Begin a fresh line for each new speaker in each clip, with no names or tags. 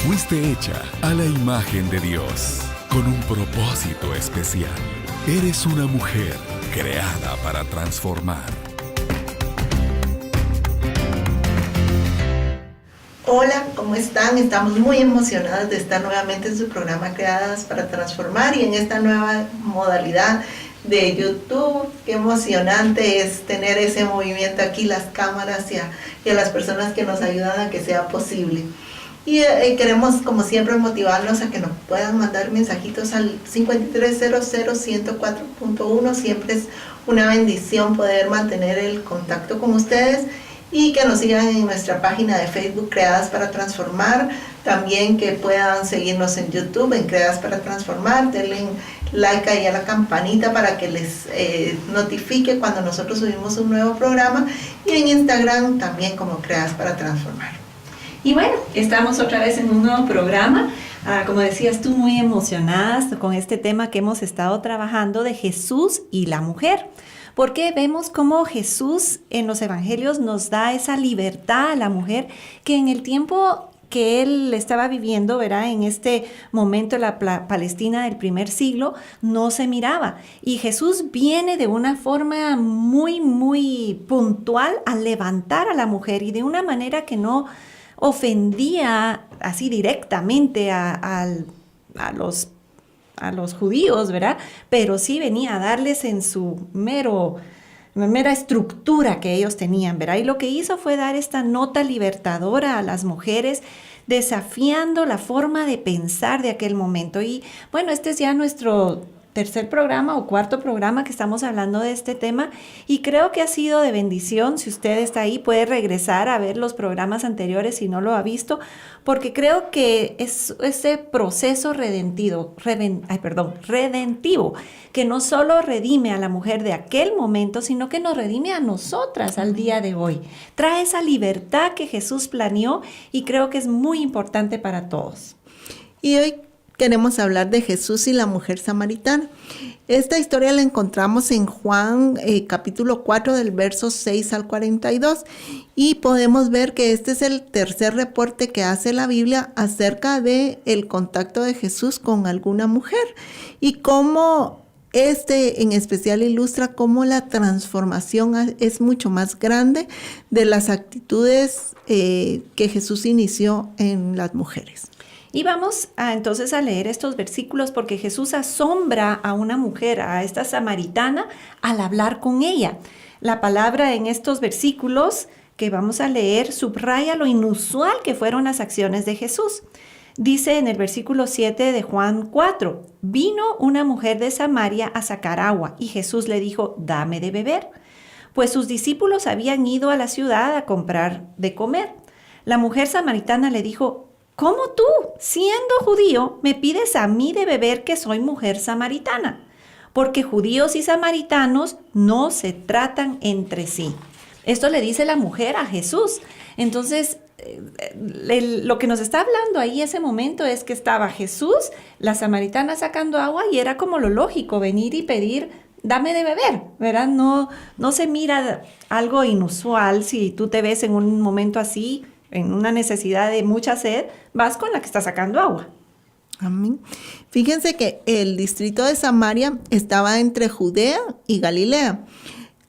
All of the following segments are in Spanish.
Fuiste hecha a la imagen de Dios, con un propósito especial. Eres una mujer creada para transformar.
Hola, ¿cómo están? Estamos muy emocionadas de estar nuevamente en su programa Creadas para Transformar y en esta nueva modalidad de YouTube. Qué emocionante es tener ese movimiento aquí, las cámaras y a las personas que nos ayudan a que sea posible. Y queremos, como siempre, motivarlos a que nos puedan mandar mensajitos al 5300-104.1. Siempre es una bendición poder mantener el contacto con ustedes y que nos sigan en nuestra página de Facebook Creadas para Transformar. También que puedan seguirnos en YouTube en Creadas para Transformar. Denle like ahí a la campanita para que les notifique cuando nosotros subimos un nuevo programa. Y en Instagram también como Creadas para Transformar.
Y bueno, estamos otra vez en un nuevo programa, como decías tú, muy emocionadas con este tema que hemos estado trabajando de Jesús y la mujer, porque vemos cómo Jesús en los evangelios nos da esa libertad a la mujer que en el tiempo que él estaba viviendo, ¿verdad? En este momento la Palestina del primer siglo no se miraba. Y Jesús viene de una forma muy, muy puntual a levantar a la mujer y de una manera que no ofendía así directamente a los judíos, ¿verdad? Pero sí venía a darles en su mera estructura que ellos tenían, ¿verdad? Y lo que hizo fue dar esta nota libertadora a las mujeres, desafiando la forma de pensar de aquel momento. Y bueno, este es ya nuestro tercer programa o cuarto programa que estamos hablando de este tema y creo que ha sido de bendición. Si usted está ahí puede regresar a ver los programas anteriores si no lo ha visto, porque creo que es ese proceso redentivo, que no solo redime a la mujer de aquel momento, sino que nos redime a nosotras al día de hoy. Trae esa libertad que Jesús planeó y creo que es muy importante para todos.
Y hoy queremos hablar de Jesús y la mujer samaritana. Esta historia la encontramos en Juan capítulo 4 del verso 6 al 42 y podemos ver que este es el tercer reporte que hace la Biblia acerca de el contacto de Jesús con alguna mujer y cómo este en especial ilustra cómo la transformación es mucho más grande de las actitudes que Jesús inició en las mujeres.
Y vamos entonces a leer estos versículos porque Jesús asombra a una mujer, a esta samaritana, al hablar con ella. La palabra en estos versículos que vamos a leer subraya lo inusual que fueron las acciones de Jesús. Dice en el versículo 7 de Juan 4, vino una mujer de Samaria a sacar agua y Jesús le dijo, dame de beber. Pues sus discípulos habían ido a la ciudad a comprar de comer. La mujer samaritana le dijo, ¿cómo tú, siendo judío, me pides a mí de beber que soy mujer samaritana? Porque judíos y samaritanos no se tratan entre sí. Esto le dice la mujer a Jesús. Entonces, lo que nos está hablando ahí ese momento es que estaba Jesús, la samaritana sacando agua y era como lo lógico, venir y pedir, dame de beber, ¿verdad? No se mira algo inusual si tú te ves en un momento así, en una necesidad de mucha sed, vas con la que está sacando agua.
Amén. Fíjense que el distrito de Samaria estaba entre Judea y Galilea,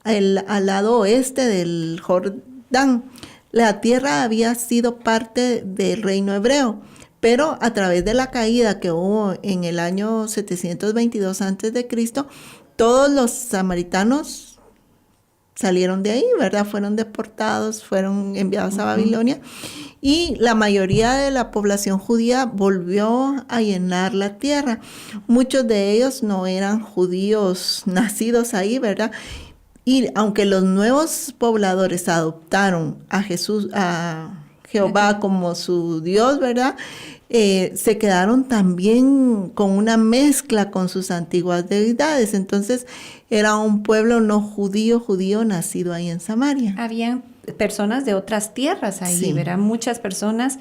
al lado oeste del Jordán. La tierra había sido parte del reino hebreo, pero a través de la caída que hubo en el año 722 a.C., todos los samaritanos salieron de ahí, ¿verdad? Fueron deportados, fueron enviados a Babilonia y la mayoría de la población judía volvió a llenar la tierra. Muchos de ellos no eran judíos nacidos ahí, ¿verdad? Y aunque los nuevos pobladores adoptaron a Jesús, a Jehová como su Dios, ¿verdad? Se quedaron también con una mezcla con sus antiguas deidades. Entonces era un pueblo no judío nacido ahí en Samaria.
Habían personas de otras tierras ahí, sí. ¿Verdad? Muchas personas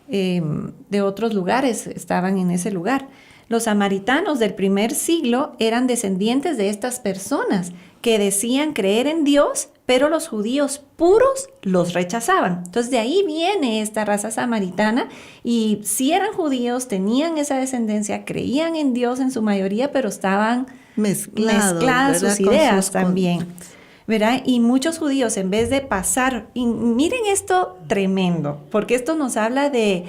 de otros lugares estaban en ese lugar. Los samaritanos del primer siglo eran descendientes de estas personas que decían creer en Dios, pero los judíos puros los rechazaban. Entonces de ahí viene esta raza samaritana, y si eran judíos, tenían esa descendencia, creían en Dios en su mayoría, pero estaban mezcladas sus ideas también, ¿verdad? Y muchos judíos, en vez de pasar, y miren esto tremendo, porque esto nos habla de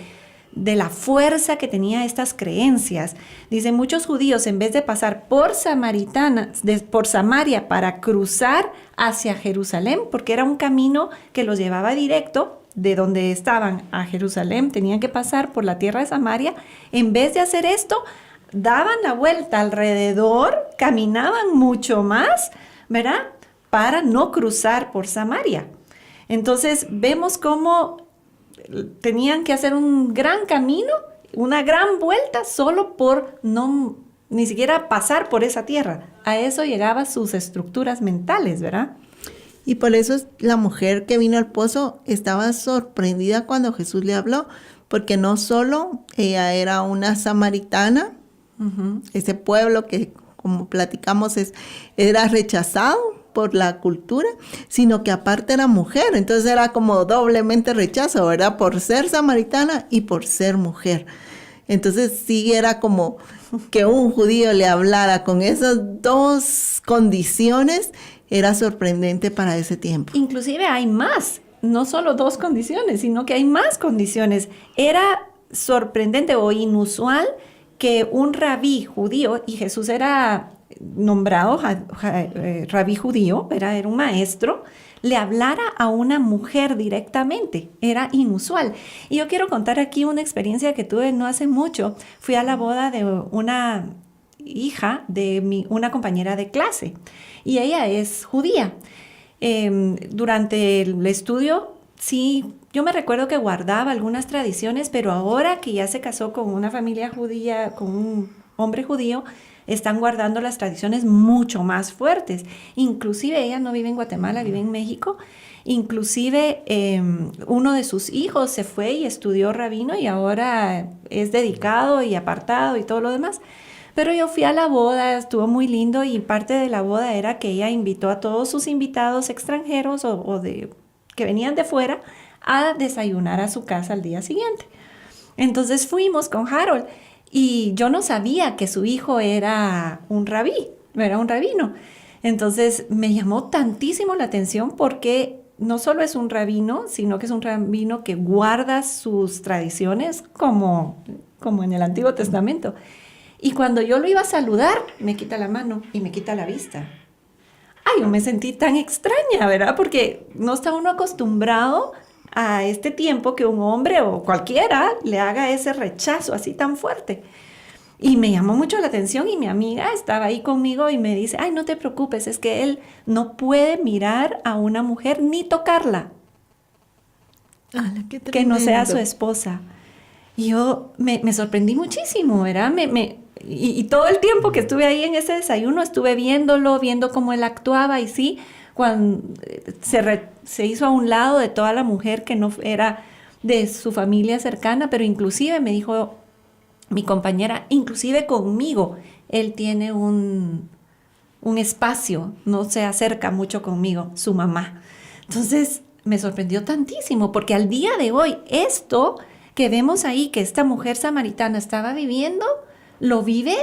la fuerza que tenía estas creencias. Dice, muchos judíos, en vez de pasar por Samaria para cruzar hacia Jerusalén, porque era un camino que los llevaba directo de donde estaban a Jerusalén, tenían que pasar por la tierra de Samaria. En vez de hacer esto, daban la vuelta alrededor, caminaban mucho más, ¿verdad?, para no cruzar por Samaria. Entonces vemos cómo tenían que hacer un gran camino, una gran vuelta, solo por no ni siquiera pasar por esa tierra. A eso llegaban sus estructuras mentales, ¿verdad?
Y por eso la mujer que vino al pozo estaba sorprendida cuando Jesús le habló, porque no solo ella era una samaritana, ese pueblo que, como platicamos, era rechazado por la cultura, sino que aparte era mujer. Entonces era como doblemente rechazo, ¿verdad? Por ser samaritana y por ser mujer. Entonces sí era como que un judío le hablara con esas dos condiciones, era sorprendente para ese tiempo.
Inclusive hay más, no solo dos condiciones, sino que hay más condiciones. Era sorprendente o inusual que un rabí judío, y Jesús era nombrado rabí judío, era un maestro, le hablara a una mujer directamente. Era inusual. Y yo quiero contar aquí una experiencia que tuve no hace mucho. Fui a la boda de una hija de una compañera de clase, y ella es judía. Durante el estudio, sí, yo me recuerdo que guardaba algunas tradiciones, pero ahora que ya se casó con una familia judía, con un hombre judío, están guardando las tradiciones mucho más fuertes. Inclusive ella no vive en Guatemala, vive en México. Inclusive uno de sus hijos se fue y estudió rabino y ahora es dedicado y apartado y todo lo demás. Pero yo fui a la boda, estuvo muy lindo, y parte de la boda era que ella invitó a todos sus invitados extranjeros o que venían de fuera a desayunar a su casa al día siguiente. Entonces fuimos con Harold. Y yo no sabía que su hijo era un rabí, era un rabino. Entonces me llamó tantísimo la atención porque no solo es un rabino, sino que es un rabino que guarda sus tradiciones como en el Antiguo Testamento. Y cuando yo lo iba a saludar, me quita la mano y me quita la vista. Ay, yo me sentí tan extraña, ¿verdad? Porque no está uno acostumbrado a este tiempo que un hombre o cualquiera le haga ese rechazo así tan fuerte. Y me llamó mucho la atención, y mi amiga estaba ahí conmigo y me dice, ay, no te preocupes, es que él no puede mirar a una mujer ni tocarla, que no sea su esposa. Y yo me sorprendí muchísimo, ¿verdad? Y todo el tiempo que estuve ahí en ese desayuno estuve viendo cómo él actuaba, y sí, cuando se hizo a un lado de toda la mujer que no era de su familia cercana, pero inclusive me dijo mi compañera, inclusive conmigo, él tiene un espacio, no se acerca mucho conmigo, su mamá. Entonces me sorprendió tantísimo, porque al día de hoy, esto que vemos ahí, que esta mujer samaritana estaba viviendo, lo vive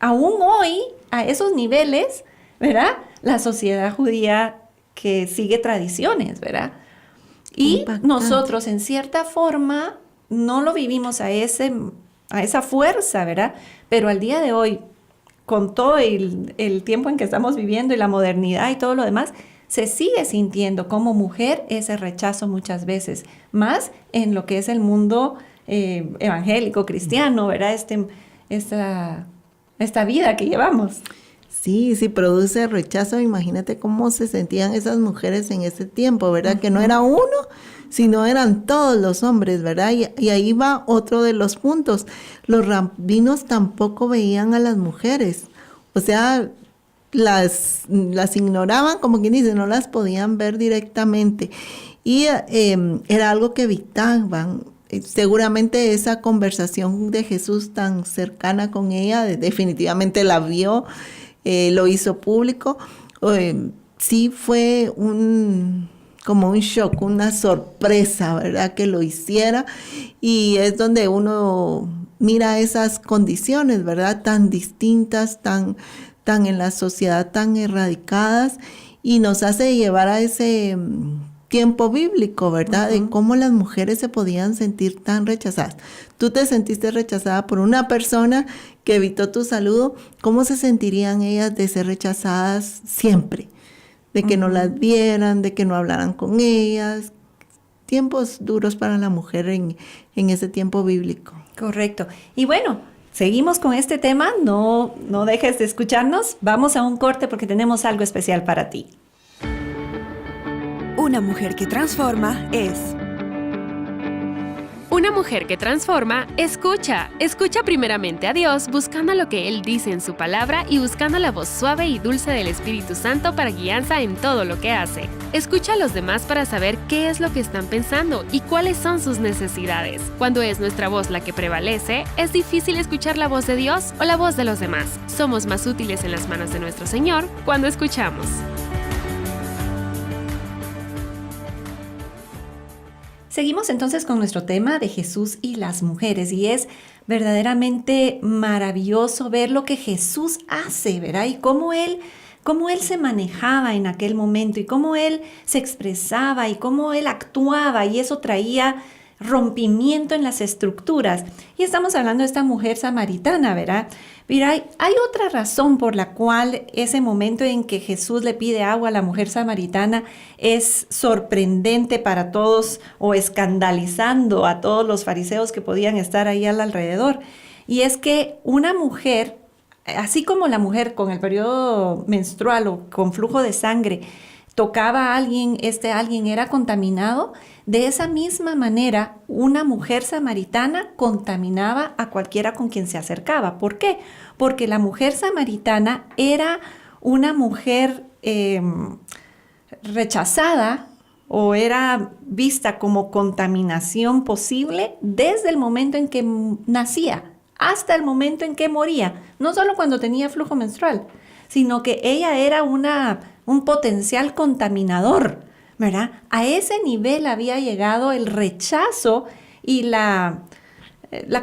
aún hoy a esos niveles, ¿verdad? La sociedad judía que sigue tradiciones, ¿verdad? Y impactante. Nosotros, en cierta forma, no lo vivimos a esa fuerza, ¿verdad? Pero al día de hoy, con todo el tiempo en que estamos viviendo y la modernidad y todo lo demás, se sigue sintiendo como mujer ese rechazo muchas veces, más en lo que es el mundo evangélico, cristiano, ¿verdad? Esta vida que llevamos.
Sí, produce rechazo. Imagínate cómo se sentían esas mujeres en ese tiempo, ¿verdad? Que no era uno, sino eran todos los hombres, ¿verdad? Y ahí va otro de los puntos. Los rabinos tampoco veían a las mujeres. O sea, las ignoraban, como quien dice, no las podían ver directamente. Y era algo que evitaban. Seguramente esa conversación de Jesús tan cercana con ella, definitivamente la vio, lo hizo público. sí fue como un shock, una sorpresa, ¿verdad? Que lo hiciera, y es donde uno mira esas condiciones, ¿verdad? Tan distintas, tan en la sociedad, tan erradicadas, y nos hace llevar a ese tiempo bíblico, ¿verdad? De cómo las mujeres se podían sentir tan rechazadas. Tú te sentiste rechazada por una persona que evitó tu saludo. ¿Cómo se sentirían ellas de ser rechazadas siempre? De que no las vieran, de que no hablaran con ellas. Tiempos duros para la mujer en ese tiempo bíblico.
Correcto. Y bueno, seguimos con este tema. No dejes de escucharnos. Vamos a un corte porque tenemos algo especial para ti.
Una mujer que transforma es...
Una mujer que transforma, escucha primeramente a Dios, buscando lo que Él dice en su palabra y buscando la voz suave y dulce del Espíritu Santo para guianza en todo lo que hace. Escucha a los demás para saber qué es lo que están pensando y cuáles son sus necesidades. Cuando es nuestra voz la que prevalece, es difícil escuchar la voz de Dios o la voz de los demás. Somos más útiles en las manos de nuestro Señor cuando escuchamos.
Seguimos entonces con nuestro tema de Jesús y las mujeres, y es verdaderamente maravilloso ver lo que Jesús hace, ¿verdad? Y cómo él se manejaba en aquel momento y cómo Él se expresaba y cómo Él actuaba, y eso traía rompimiento en las estructuras. Y estamos hablando de esta mujer samaritana, ¿verdad? Mira, hay otra razón por la cual ese momento en que Jesús le pide agua a la mujer samaritana es sorprendente para todos, o escandalizando a todos los fariseos que podían estar ahí al alrededor. Y es que una mujer, así como la mujer con el periodo menstrual o con flujo de sangre tocaba a alguien, alguien era contaminado, de esa misma manera una mujer samaritana contaminaba a cualquiera con quien se acercaba. ¿Por qué? Porque la mujer samaritana era una mujer rechazada, o era vista como contaminación posible desde el momento en que nacía hasta el momento en que moría, no solo cuando tenía flujo menstrual, sino que ella era un potencial contaminador, ¿verdad? A ese nivel había llegado el rechazo y la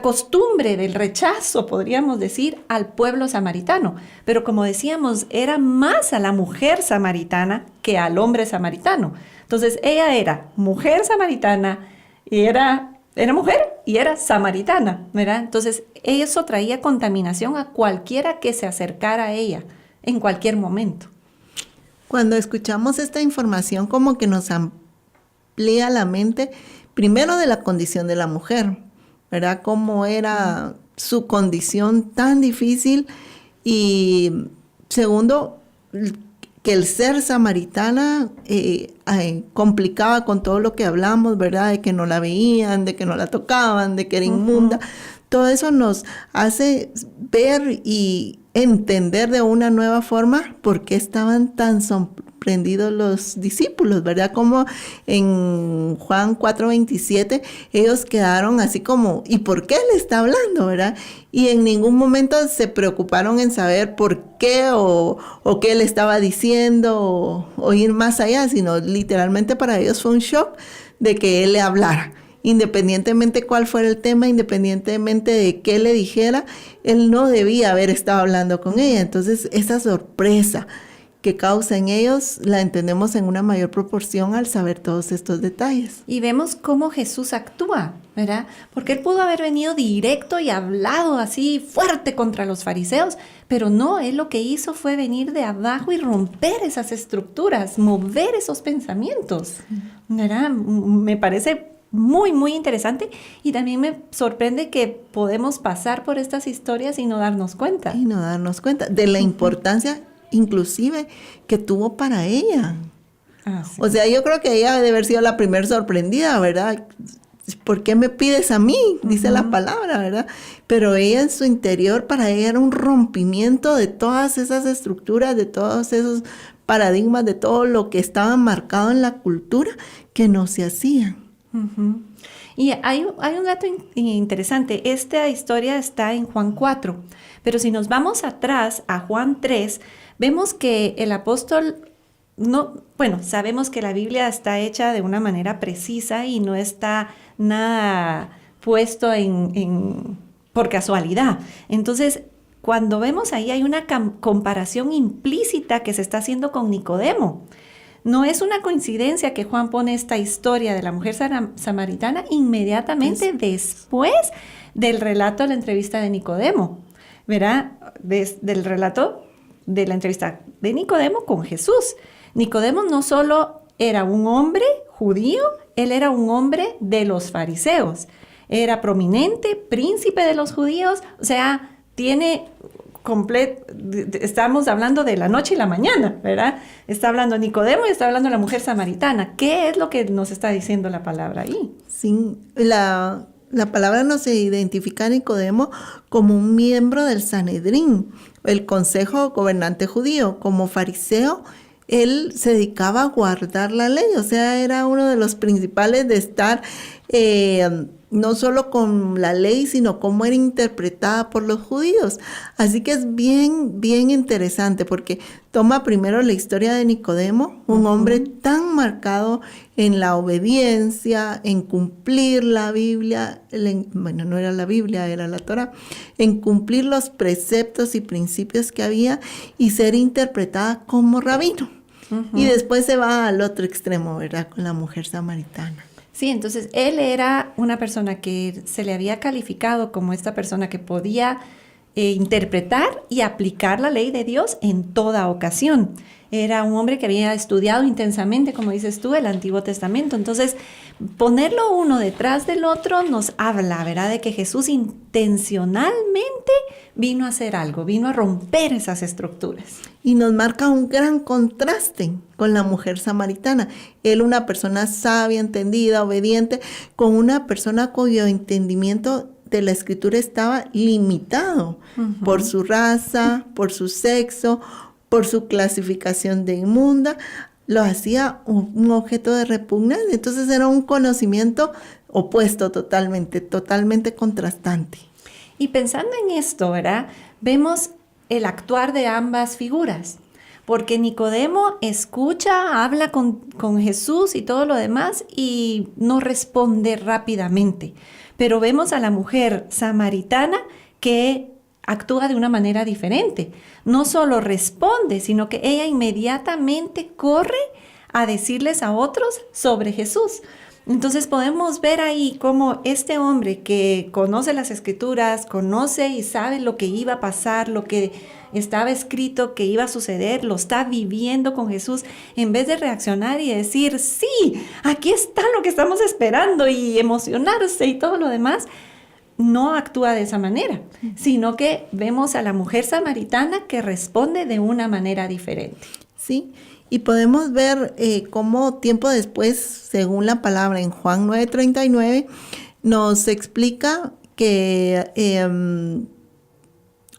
costumbre del rechazo, podríamos decir, al pueblo samaritano. Pero como decíamos, era más a la mujer samaritana que al hombre samaritano. Entonces ella era mujer samaritana y era mujer y era samaritana, ¿verdad? Entonces eso traía contaminación a cualquiera que se acercara a ella en cualquier momento.
Cuando escuchamos esta información, como que nos amplía la mente, primero de la condición de la mujer, ¿verdad? Cómo era su condición tan difícil, y segundo, que el ser samaritana complicaba con todo lo que hablamos, ¿verdad? De que no la veían, de que no la tocaban, de que era inmunda. Todo eso nos hace ver y entender de una nueva forma por qué estaban tan sorprendidos los discípulos, ¿verdad? Como en Juan 4:27, ellos quedaron así como, ¿y por qué le está hablando, verdad? Y en ningún momento se preocuparon en saber por qué o qué le estaba diciendo o ir más allá, sino literalmente para ellos fue un shock de que él le hablara. Independientemente cuál fuera el tema, independientemente de qué le dijera, él no debía haber estado hablando con ella. Entonces, esa sorpresa que causa en ellos la entendemos en una mayor proporción al saber todos estos detalles.
Y vemos cómo Jesús actúa, ¿verdad? Porque él pudo haber venido directo y hablado así fuerte contra los fariseos, pero no, él lo que hizo fue venir de abajo y romper esas estructuras, mover esos pensamientos, ¿verdad? Me parece muy, muy interesante, y también me sorprende que podemos pasar por estas historias y no darnos cuenta.
Y no darnos cuenta de la importancia inclusive que tuvo para ella.
Sí.
O sea, yo creo que ella debe haber sido la primera sorprendida, ¿verdad? ¿Por qué me pides a mí? Dice la palabra, ¿verdad? Pero ella en su interior, para ella era un rompimiento de todas esas estructuras, de todos esos paradigmas, de todo lo que estaba marcado en la cultura que no se hacía.
Y hay un dato interesante. Esta historia está en Juan 4, pero si nos vamos atrás a Juan 3, vemos que el apóstol no, bueno, sabemos que la Biblia está hecha de una manera precisa y no está nada puesto por casualidad. Entonces, cuando vemos ahí hay una comparación implícita que se está haciendo con Nicodemo. No es una coincidencia que Juan pone esta historia de la mujer samaritana inmediatamente después del relato de la entrevista de Nicodemo, ¿verdad? Del relato de la entrevista de Nicodemo con Jesús. Nicodemo no solo era un hombre judío, él era un hombre de los fariseos. Era prominente, príncipe de los judíos, o sea, estamos hablando de la noche y la mañana, ¿verdad? Está hablando Nicodemo y está hablando la mujer samaritana. ¿Qué es lo que nos está diciendo la palabra ahí?
Sí, la palabra nos identifica a Nicodemo como un miembro del Sanedrín, el consejo gobernante judío. Como fariseo, él se dedicaba a guardar la ley, o sea, era uno de los principales de estar no solo con la ley, sino cómo era interpretada por los judíos. Así que es bien, bien interesante porque toma primero la historia de Nicodemo, un hombre tan marcado en la obediencia, en cumplir la Biblia, bueno, no era la Biblia, era la Torá, en cumplir los preceptos y principios que había y ser interpretada como rabino. Y después se va al otro extremo, ¿verdad? Con la mujer samaritana.
Sí, entonces él era una persona que se le había calificado como esta persona que podía interpretar y aplicar la ley de Dios en toda ocasión. Era un hombre que había estudiado intensamente, como dices tú, el Antiguo Testamento. Entonces, ponerlo uno detrás del otro nos habla, ¿verdad?, de que Jesús intencionalmente vino a hacer algo, vino a romper esas estructuras.
Y nos marca un gran contraste con la mujer samaritana. Él, una persona sabia, entendida, obediente, con una persona cuyo entendimiento de la Escritura estaba limitado por su raza, por su sexo, por su clasificación de inmunda, lo hacía un objeto de repugnancia. Entonces era un conocimiento opuesto totalmente contrastante.
Y pensando en esto, ¿verdad?, vemos el actuar de ambas figuras, porque Nicodemo escucha, habla con Jesús y todo lo demás y no responde rápidamente. Pero vemos a la mujer samaritana que actúa de una manera diferente. No solo responde, sino que ella inmediatamente corre a decirles a otros sobre Jesús. Entonces podemos ver ahí cómo este hombre que conoce las Escrituras, conoce y sabe lo que iba a pasar, lo que estaba escrito que iba a suceder, lo está viviendo con Jesús, en vez de reaccionar y decir, sí, aquí está lo que estamos esperando y emocionarse y todo lo demás, no actúa de esa manera, sino que vemos a la mujer samaritana que responde de una manera diferente.
Sí, y podemos ver cómo tiempo después, según la palabra en Juan 9:39, nos explica que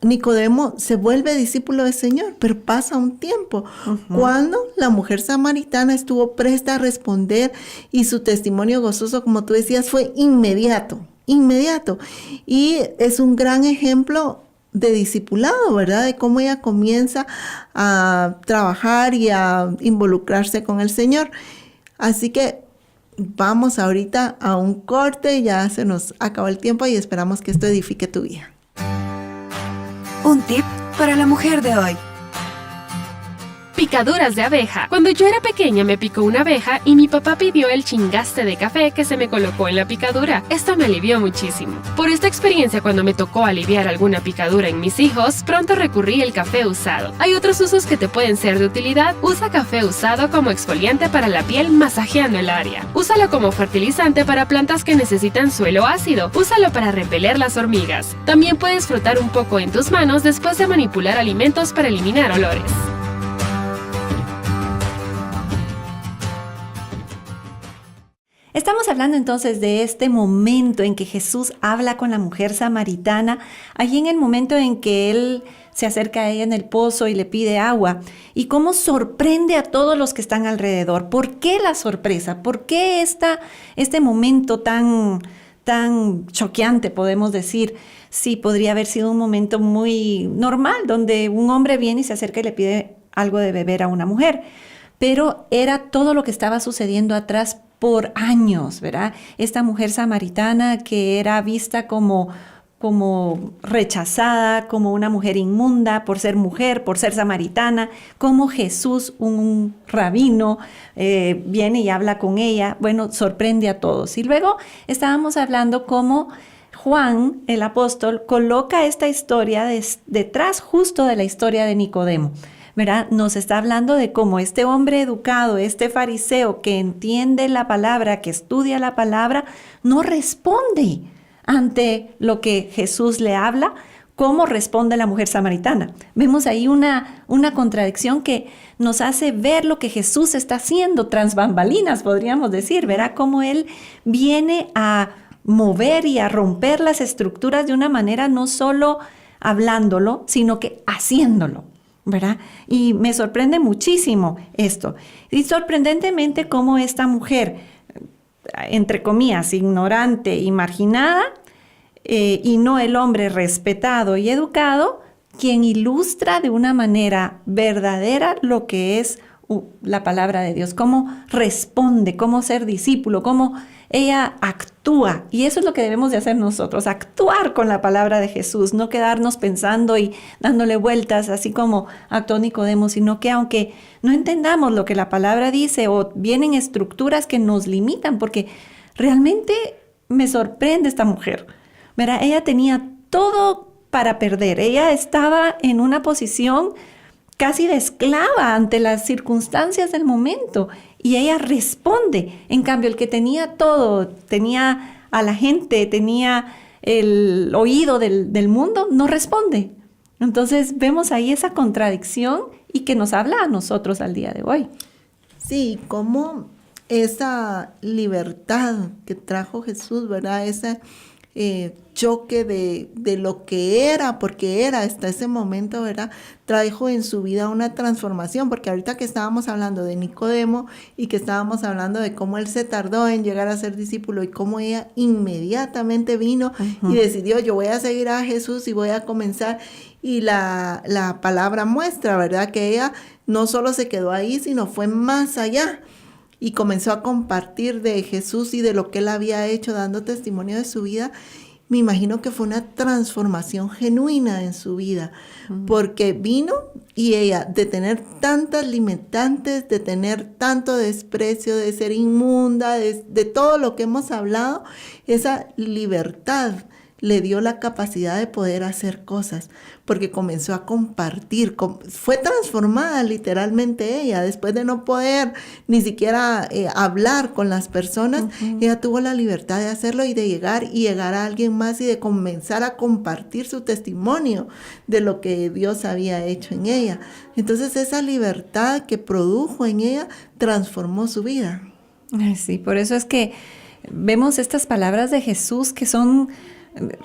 Nicodemo se vuelve discípulo del Señor, pero pasa un tiempo. Cuando la mujer samaritana estuvo presta a responder y su testimonio gozoso, como tú decías, fue inmediato. Y es un gran ejemplo de discipulado, ¿verdad? De cómo ella comienza a trabajar y a involucrarse con el Señor. Así que vamos ahorita a un corte, ya se nos acabó el tiempo y esperamos que esto edifique tu vida.
Un tip para la mujer de hoy.
Picaduras de abeja. Cuando yo era pequeña me picó una abeja y mi papá pidió el chingaste de café que se me colocó en la picadura. Esto me alivió muchísimo. Por esta experiencia, cuando me tocó aliviar alguna picadura en mis hijos, pronto recurrí al café usado. Hay otros usos que te pueden ser de utilidad. Usa café usado como exfoliante para la piel masajeando el área. Úsalo como fertilizante para plantas que necesitan suelo ácido. Úsalo para repeler las hormigas. También puedes frotar un poco en tus manos después de manipular alimentos para eliminar olores.
Estamos hablando entonces de este momento en que Jesús habla con la mujer samaritana, allí en el momento en que Él se acerca a ella en el pozo y le pide agua, y cómo sorprende a todos los que están alrededor. ¿Por qué la sorpresa? ¿Por qué este momento tan choqueante, podemos decir? Sí, podría haber sido un momento muy normal, donde un hombre viene y se acerca y le pide algo de beber a una mujer. pero era todo lo que estaba sucediendo atrás por años, ¿verdad? Esta mujer samaritana que era vista como rechazada, como una mujer inmunda por ser samaritana, como Jesús, un rabino, viene y habla con ella, bueno, sorprende a todos. Y luego estábamos hablando cómo Juan, el apóstol, coloca esta historia detrás justo de la historia de Nicodemo, ¿verdad? Nos está hablando de cómo este hombre educado, este fariseo que entiende la palabra, que estudia la palabra, no responde ante lo que Jesús le habla, cómo responde la mujer samaritana. Vemos ahí una contradicción que nos hace ver lo que Jesús está haciendo, tras bambalinas, podríamos decir, ¿verdad? Cómo Él viene a mover y a romper las estructuras de una manera no solo hablándolo, sino que haciéndolo, ¿verdad? Y me sorprende muchísimo esto. Y sorprendentemente cómo esta mujer, entre comillas, ignorante y marginada, y no el hombre respetado y educado, quien ilustra de una manera verdadera lo que es la palabra de Dios, cómo responde, cómo ser discípulo, cómo ella actúa. Y eso es lo que debemos de hacer nosotros, actuar con la palabra de Jesús, no quedarnos pensando y dándole vueltas, así como actuó Nicodemo, sino que aunque no entendamos lo que la palabra dice o vienen estructuras que nos limitan, porque realmente me sorprende esta mujer. Mira, ella tenía todo para perder. Ella estaba en una posición casi de esclava ante las circunstancias del momento y ella responde. En cambio, el que tenía todo, tenía a la gente, tenía el oído del mundo, no responde. Entonces vemos ahí esa contradicción y que nos habla a nosotros al día de hoy.
Sí, como esa libertad que trajo Jesús, ¿verdad? Ese choque de lo que era, porque era hasta ese momento, ¿verdad? Trajo en su vida una transformación, porque ahorita que estábamos hablando de Nicodemo y que estábamos hablando de cómo él se tardó en llegar a ser discípulo y cómo ella inmediatamente vino y decidió, yo voy a seguir a Jesús y voy a comenzar, y la palabra muestra, ¿verdad? Que ella no solo se quedó ahí, sino fue más allá. Y comenzó a compartir de Jesús y de lo que él había hecho, dando testimonio de su vida. Me imagino que fue una transformación genuina en su vida, porque vino y ella, de tener tantas limitantes, de tener tanto desprecio, de ser inmunda, de todo lo que hemos hablado, esa libertad le dio la capacidad de poder hacer cosas, porque comenzó a compartir, fue transformada literalmente ella, después de no poder ni siquiera hablar con las personas, ella tuvo la libertad de hacerlo y de llegar a alguien más y de comenzar a compartir su testimonio de lo que Dios había hecho en ella. Entonces esa libertad que produjo en ella transformó su vida.
Sí, por eso es que vemos estas palabras de Jesús que son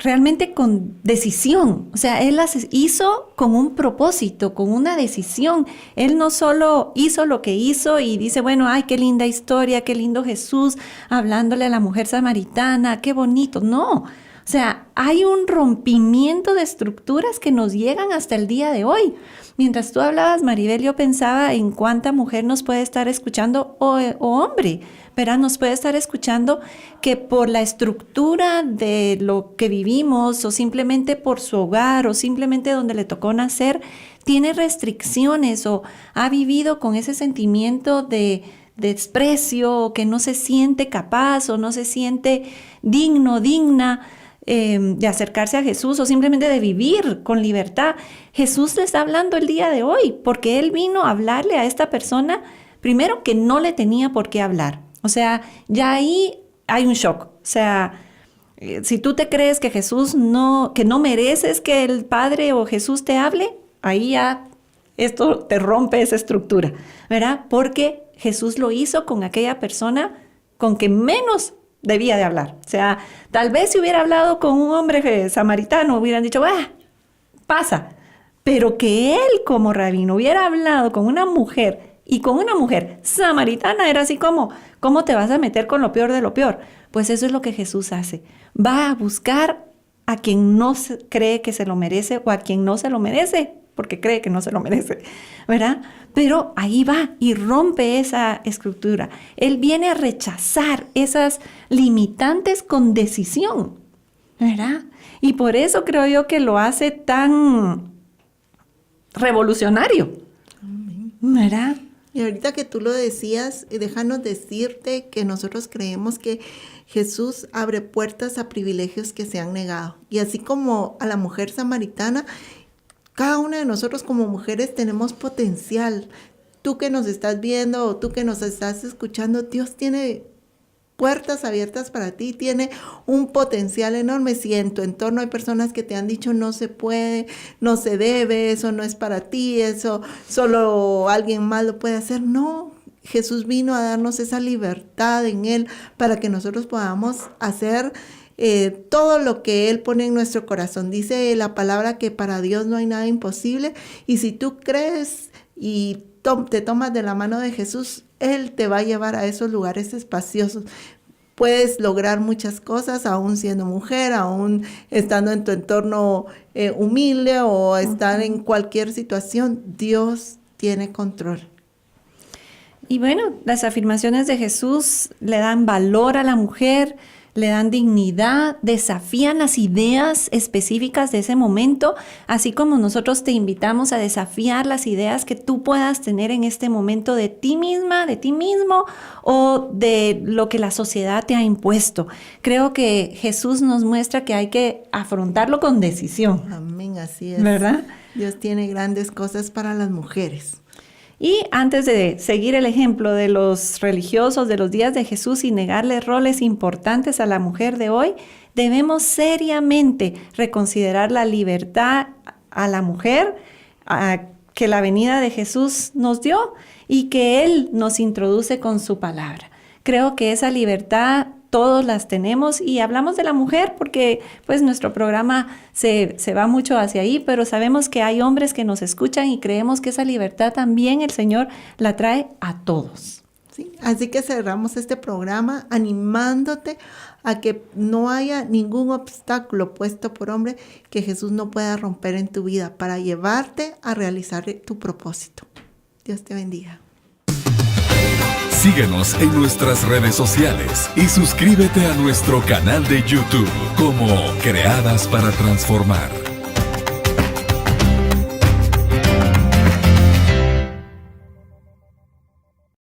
realmente con decisión. O sea, Él las hizo con un propósito, con una decisión. Él no solo hizo lo que hizo y dice, bueno, ay, qué linda historia, qué lindo Jesús, hablándole a la mujer samaritana, qué bonito. No, o sea, hay un rompimiento de estructuras que nos llegan hasta el día de hoy. Mientras tú hablabas, Maribel, yo pensaba en cuánta mujer nos puede estar escuchando o hombre, ¿verdad? Nos puede estar escuchando que por la estructura de lo que vivimos o simplemente por su hogar o simplemente donde le tocó nacer, tiene restricciones o ha vivido con ese sentimiento de desprecio o que no se siente capaz o no se siente digno, digna de acercarse a Jesús o simplemente de vivir con libertad. Jesús le está hablando el día de hoy porque Él vino a hablarle a esta persona, primero que no le tenía por qué hablar. O sea, ya ahí hay un shock. O sea, si tú te crees que que no mereces que el Padre o Jesús te hable, ahí ya esto te rompe esa estructura, ¿verdad? Porque Jesús lo hizo con aquella persona con que menos debía de hablar. O sea, tal vez si hubiera hablado con un hombre samaritano, hubieran dicho, pasa. Pero que él como rabino hubiera hablado con una mujer y con una mujer samaritana, era así como, ¿cómo te vas a meter con lo peor de lo peor? Pues eso es lo que Jesús hace. Va a buscar a quien no cree que se lo merece o a quien no se lo merece porque cree que no se lo merece, ¿verdad? Pero ahí va y rompe esa estructura. Él viene a rechazar esas limitantes con decisión, ¿verdad? Y por eso creo yo que lo hace tan revolucionario, ¿verdad?
Y ahorita que tú lo decías, déjanos decirte que nosotros creemos que Jesús abre puertas a privilegios que se han negado. Y así como a la mujer samaritana, cada una de nosotros como mujeres tenemos potencial. Tú que nos estás viendo o tú que nos estás escuchando, Dios tiene puertas abiertas para ti, tiene un potencial enorme. Si en tu entorno hay personas que te han dicho no se puede, no se debe, eso no es para ti, eso solo alguien más lo puede hacer, no. Jesús vino a darnos esa libertad en Él para que nosotros podamos hacer todo lo que Él pone en nuestro corazón. Dice la palabra que para Dios no hay nada imposible, y si tú crees y te tomas de la mano de Jesús, Él te va a llevar a esos lugares espaciosos. Puedes lograr muchas cosas, aún siendo mujer, aún estando en tu entorno humilde o estar en cualquier situación. Dios tiene control.
Y bueno, las afirmaciones de Jesús le dan valor a la mujer, le dan dignidad, desafían las ideas específicas de ese momento, así como nosotros te invitamos a desafiar las ideas que tú puedas tener en este momento de ti misma, de ti mismo o de lo que la sociedad te ha impuesto. Creo que Jesús nos muestra que hay que afrontarlo con decisión.
Amén, así es.
¿Verdad?
Dios tiene grandes cosas para las mujeres.
Y antes de seguir el ejemplo de los religiosos de los días de Jesús y negarle roles importantes a la mujer de hoy, debemos seriamente reconsiderar la libertad a la mujer que la venida de Jesús nos dio y que Él nos introduce con su palabra. Creo que esa libertad todos las tenemos, y hablamos de la mujer porque pues nuestro programa se va mucho hacia ahí, pero sabemos que hay hombres que nos escuchan y creemos que esa libertad también el Señor la trae a todos.
Sí, así que cerramos este programa animándote a que no haya ningún obstáculo puesto por hombre que Jesús no pueda romper en tu vida para llevarte a realizar tu propósito. Dios te bendiga.
Síguenos en nuestras redes sociales y suscríbete a nuestro canal de YouTube como Creadas para Transformar.